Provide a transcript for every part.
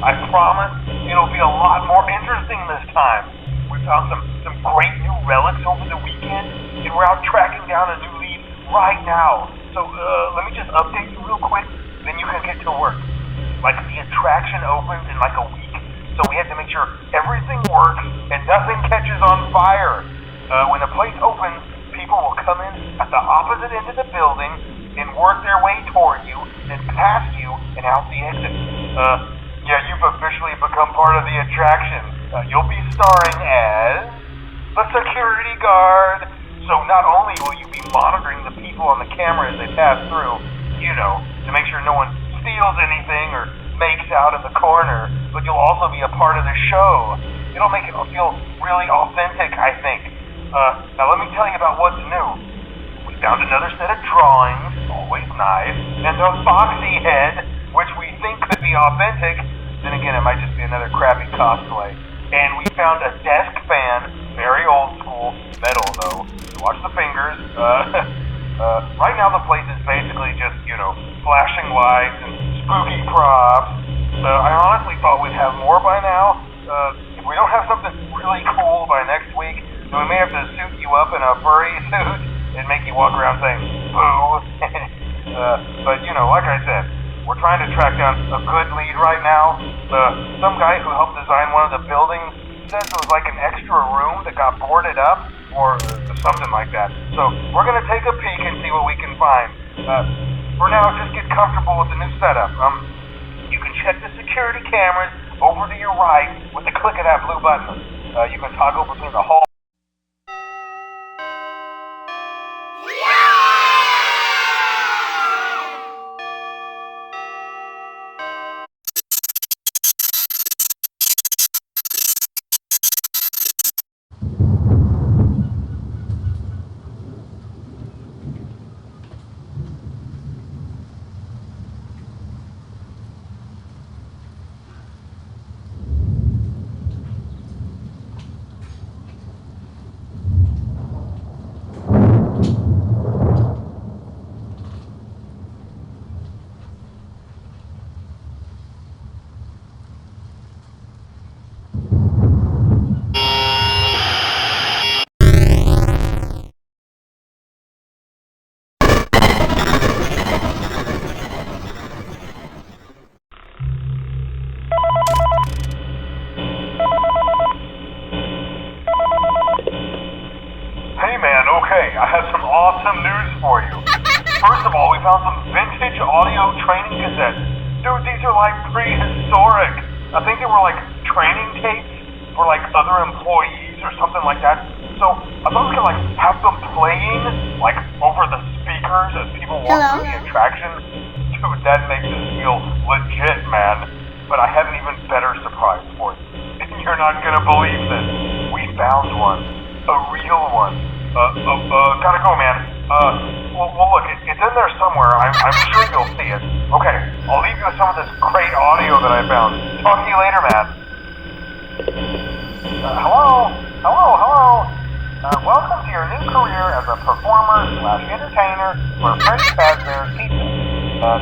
I promise it'll be a lot more interesting this time. We found some great new relics over the weekend, and we're out tracking down a new lead right now. So let me just update you real quick, then you can get to work. Like, the attraction opens in like a week, so we had to make sure everything works and nothing catches on fire. When the place opens, people will come in at the opposite end of the building and work their way toward you, then past you, and out the exit. Yeah, you've officially become part of the attraction. You'll be starring as the security guard. So not only will you be monitoring the people on the camera as they pass through, you know, to make sure no one steals anything or makes out in the corner, but you'll also be a part of the show. It'll make it feel really authentic, I think. Now let me tell you about what's new. We found another set of drawings, always nice, and a foxy head, which we think could be authentic. Then again, it might just be another crappy cosplay. And we found a desk fan, very old school, metal though. So watch the fingers. Right now the place is basically just, you know, flashing lights and spooky props. I honestly thought we'd have more by now. If we don't have something really cool by next week, then we may have to suit you up in a furry suit and make you walk around saying, boo. But, you know, like I said, we're trying to track down a good lead right now. Some guy who helped design one of the buildings says it was like an extra room that got boarded up, or something like that. So we're going to take a peek and see what we can find. For now, just get comfortable with the new setup. You can check the security cameras over to your right with the click of that blue button. You can toggle between the hall. Okay, I have some awesome news for you. First of all, we found some vintage audio training cassettes. Dude, these are like prehistoric. I think they were like training tapes for like other employees or something like that. So I thought we could like have them playing like over the speakers as people walk through the attraction. Dude, that makes us feel legit, man. But I have an even better surprise for you. You're not gonna believe this. We found one. A real one. Gotta go, man. Well, look, it's in there somewhere. I'm sure you'll see it. Okay, I'll leave you with some of this great audio that I found. Talk to you later, man. Hello? Welcome to your new career as a performer/entertainer for Freddy Fazbear's Pizza.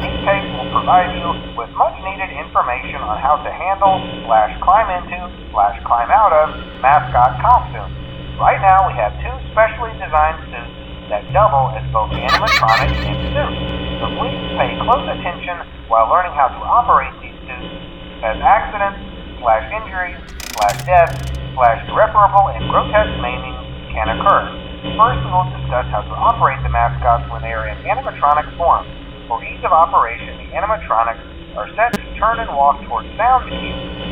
These tapes will provide you with much-needed information on how to handle/climb into/climb out of mascot costumes. Right now, we have two specially designed suits that double as both animatronic and suits. So please pay close attention while learning how to operate these suits, as accidents/injuries/deaths/irreparable and grotesque maiming can occur. First, we will discuss how to operate the mascots when they are in animatronic form. For ease of operation, the animatronics are set to turn and walk towards sound cues.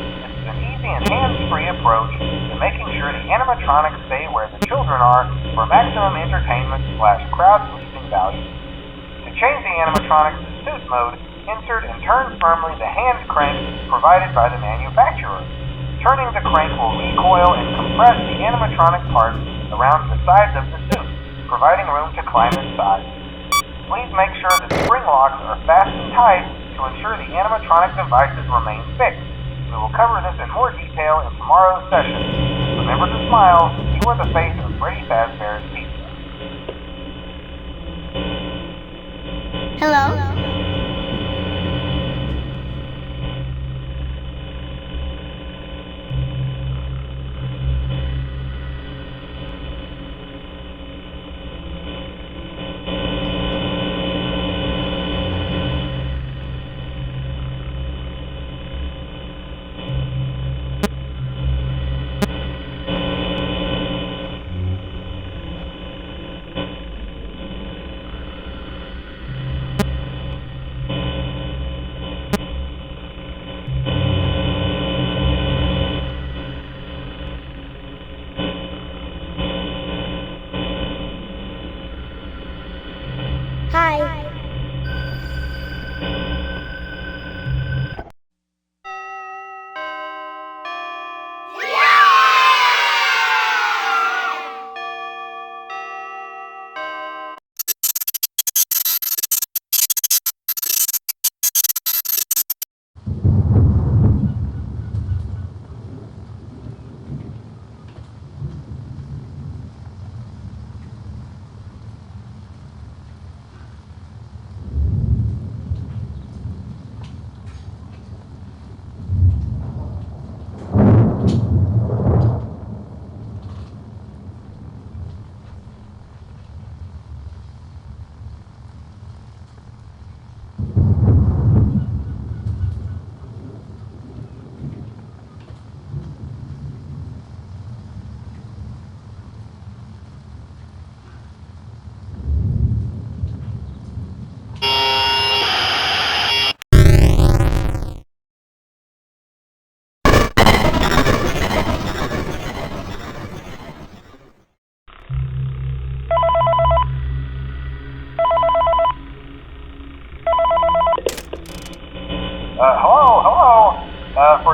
An easy and hands-free approach to making sure the animatronics stay where the children are for maximum entertainment/crowd-pleasing value. To change the animatronics to suit mode, insert and turn firmly the hand crank provided by the manufacturer. Turning the crank will recoil and compress the animatronic parts around the sides of the suit, providing room to climb inside. Please make sure the spring locks are fastened tight to ensure the animatronic devices remain fixed. We will cover this in more detail in tomorrow's session. Remember to smile. You are the face of Freddy Fazbear's Pizza. Hello?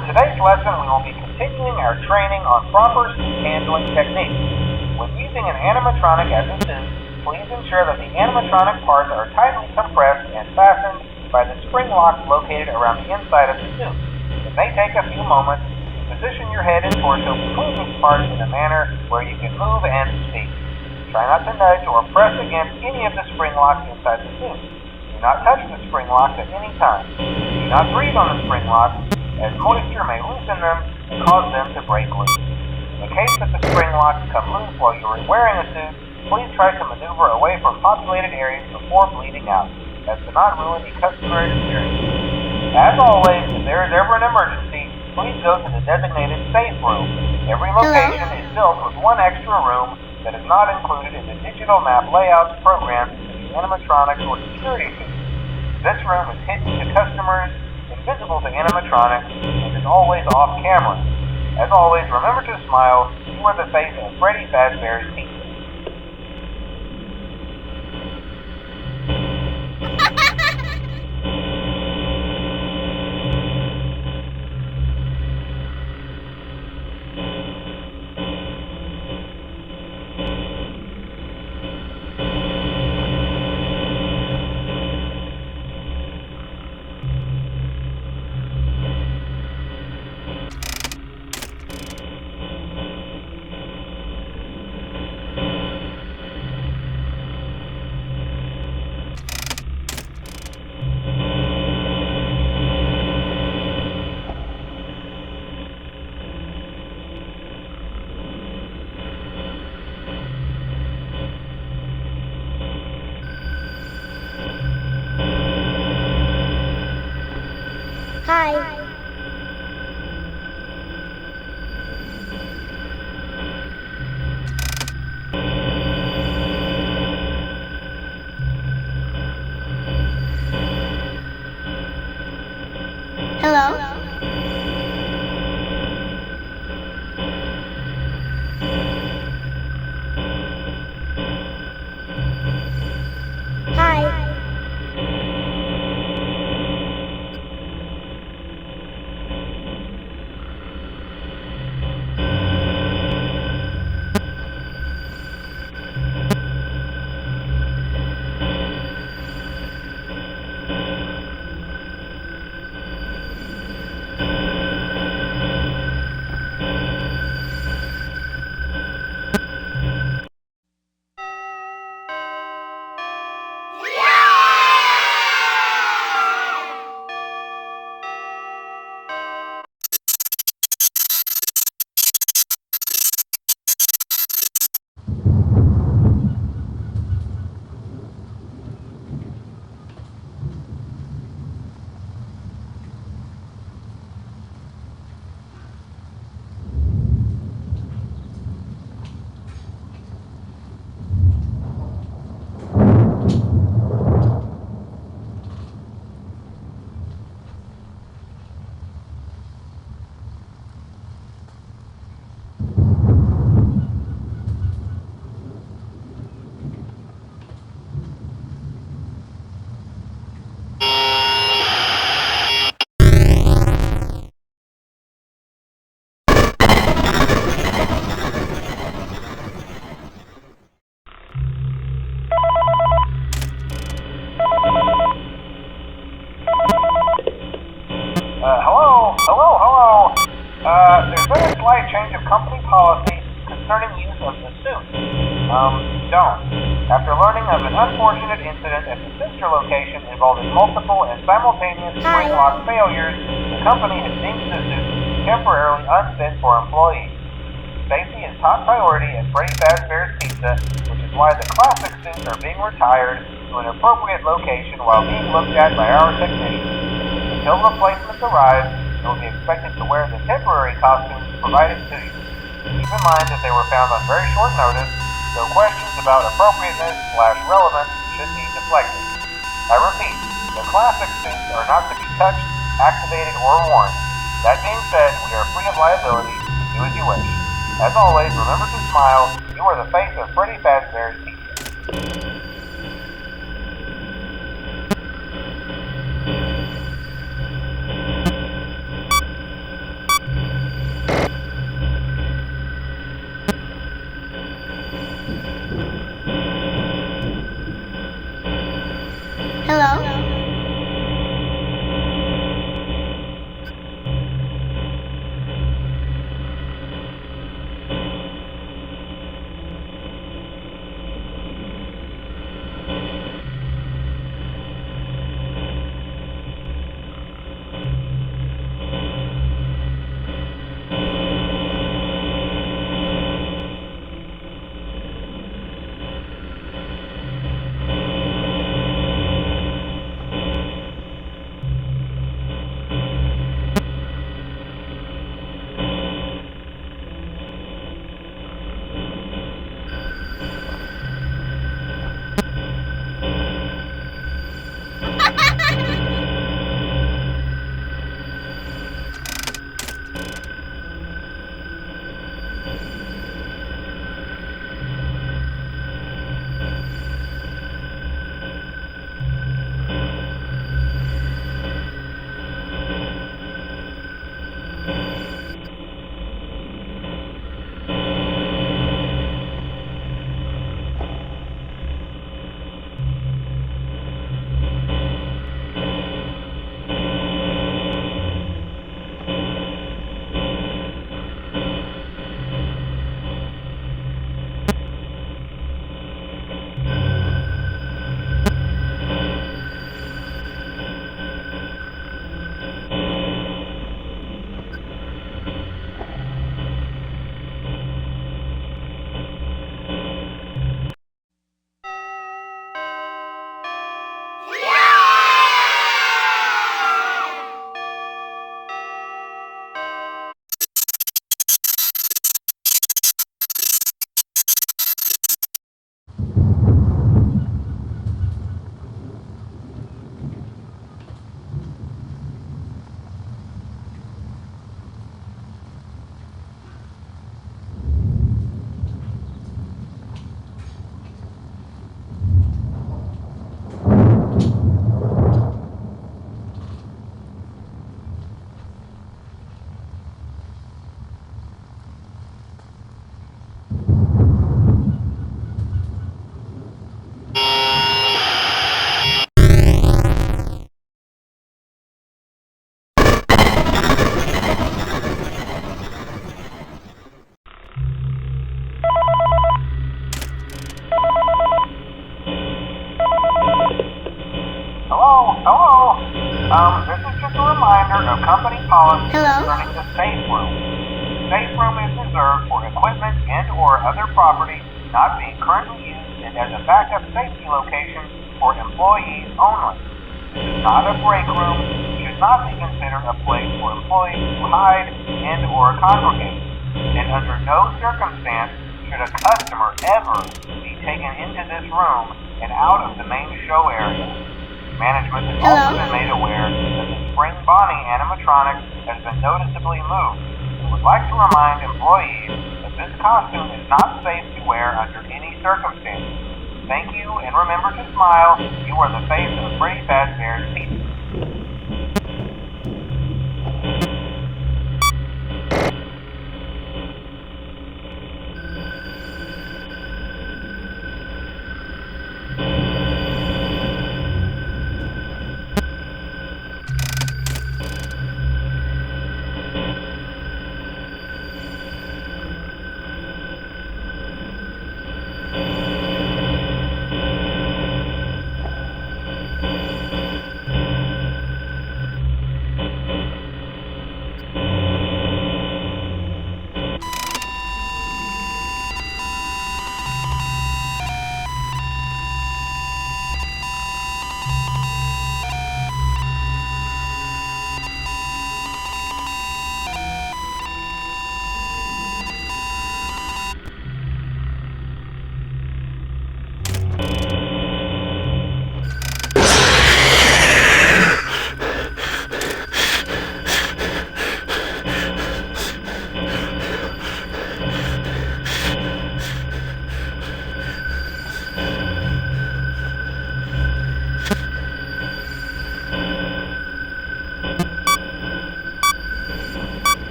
For today's lesson, we will be continuing our training on proper suit handling techniques. When using an animatronic as a suit, please ensure that the animatronic parts are tightly compressed and fastened by the spring locks located around the inside of the suit. It may take a few moments to position your head and torso between these parts in a manner where you can move and speak. Try not to nudge or press against any of the spring locks inside the suit. Do not touch the spring locks at any time. Do not breathe on the spring locks, as moisture may loosen them and cause them to break loose. In the case that the spring locks come loose while you are wearing a suit, please try to maneuver away from populated areas before bleeding out, as to not ruin the customer experience. As always, if there is ever an emergency, please go to the designated safe room. Every location is built with one extra room that is not included in the digital map layouts programmed into the animatronics or security suits. This room is hidden to customers, invisible to animatronics, and is always off camera. As always, remember to smile. You are the face of Freddy Fazbear's Pizza. Hi. Hello? Hi. Hello. There's been a slight change of company policy concerning use of the suit. Don't. After learning of an unfortunate incident at the sister location involving multiple and simultaneous spring lock failures, the company has deemed the suit temporarily unfit for employees. Safety is top priority at Freddy Fazbear's Pizza, which is why the classic suits are being retired to an appropriate location while being looked at by our technicians. Until replacements arrive, you will be expected to wear the temporary costumes provided to you. Keep in mind that they were found on very short notice, so questions about appropriateness/relevance should be deflected. I repeat, the classic suits are not to be touched, activated, or worn. That being said, we are free of liability. Do as you wish. As always, remember to smile. You are the face of Freddy Fazbear's Pizza. Hello? This is just a reminder of company policy Hello? concerning the safe room. The safe room is reserved for equipment and/or other property not being currently used and as a backup safety location for employees only. This is not a break room. It should not be considered a place for employees to hide and/or congregate. And under no circumstance should a customer ever be taken into this room and out of the main show area. Management has also been made aware that the Spring Bonnie animatronic has been noticeably moved and would like to remind employees that this costume is not safe to wear under any circumstances. Thank you, and remember to smile. You are the face of Pretty Fazbear's Pizza.